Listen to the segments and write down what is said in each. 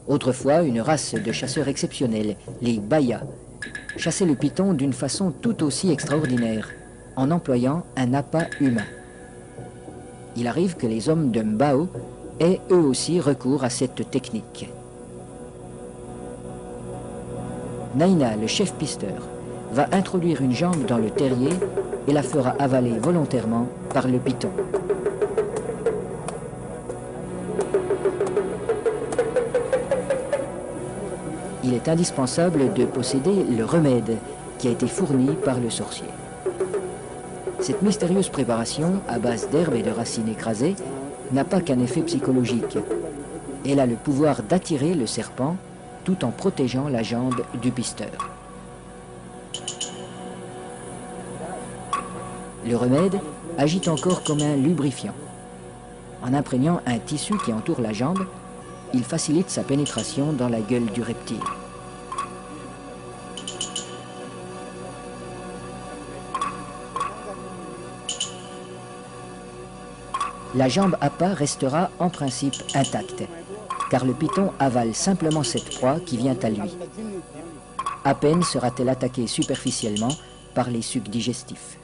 Autrefois, une race de chasseurs exceptionnels, les Baya, chassaient le python d'une façon tout aussi extraordinaire, en employant un appât humain. Il arrive que les hommes de Mbao aient eux aussi recours à cette technique. Naina, le chef pisteur, va introduire une jambe dans le terrier et la fera avaler volontairement par le python. Il est indispensable de posséder le remède qui a été fourni par le sorcier. Cette mystérieuse préparation, à base d'herbes et de racines écrasées, n'a pas qu'un effet psychologique. Elle a le pouvoir d'attirer le serpent tout en protégeant la jambe du pisteur. Le remède agit encore comme un lubrifiant. En imprégnant un tissu qui entoure la jambe, il facilite sa pénétration dans la gueule du reptile. La jambe appât restera en principe intacte, car le python avale simplement cette proie qui vient à lui. À peine sera-t-elle attaquée superficiellement par les sucs digestifs.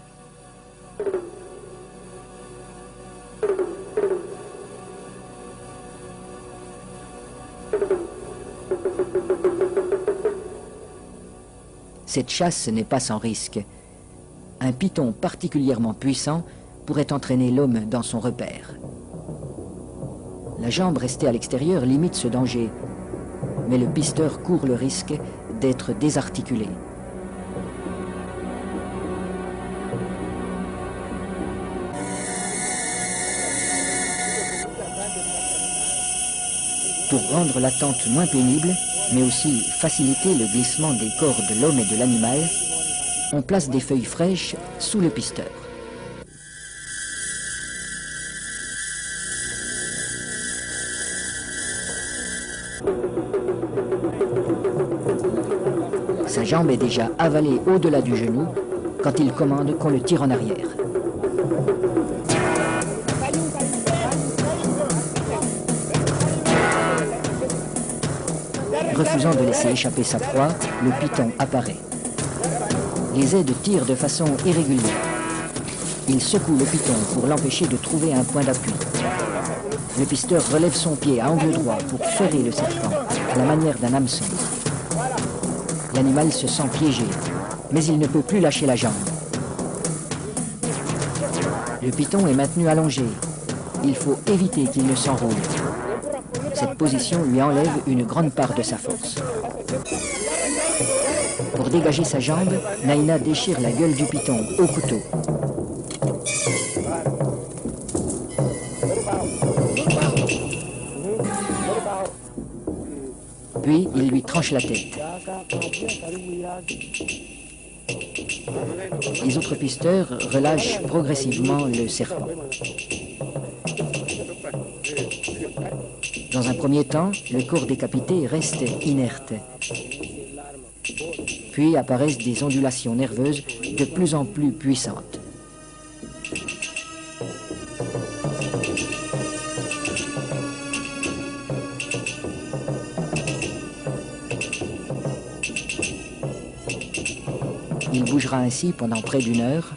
Cette chasse n'est pas sans risque. Un python particulièrement puissant pourrait entraîner l'homme dans son repère. La jambe restée à l'extérieur limite ce danger, mais le pisteur court le risque d'être désarticulé. Pour rendre l'attente moins pénible, mais aussi faciliter le glissement des corps de l'homme et de l'animal, on place des feuilles fraîches sous le pisteur. Sa jambe est déjà avalée au-delà du genou quand il commande qu'on le tire en arrière. Refusant de laisser échapper sa proie, le python apparaît. Les aides tirent de façon irrégulière. Il secoue le python pour l'empêcher de trouver un point d'appui. Le pisteur relève son pied à angle droit pour ferrer le serpent, à la manière d'un hameçon. L'animal se sent piégé, mais il ne peut plus lâcher la jambe. Le python est maintenu allongé. Il faut éviter qu'il ne s'enroule. Cette position lui enlève une grande part de sa force. Pour dégager sa jambe, Naina déchire la gueule du python au couteau. Puis, il lui tranche la tête. Les autres pisteurs relâchent progressivement le serpent. Dans un premier temps, le corps décapité reste inerte. Puis apparaissent des ondulations nerveuses de plus en plus puissantes. Il bougera ainsi pendant près d'une heure,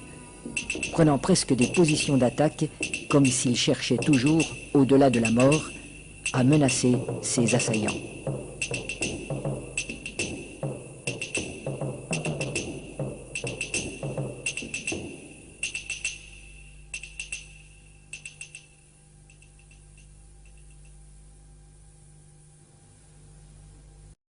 prenant presque des positions d'attaque comme s'il cherchait toujours, au-delà de la mort, à menacer ses assaillants.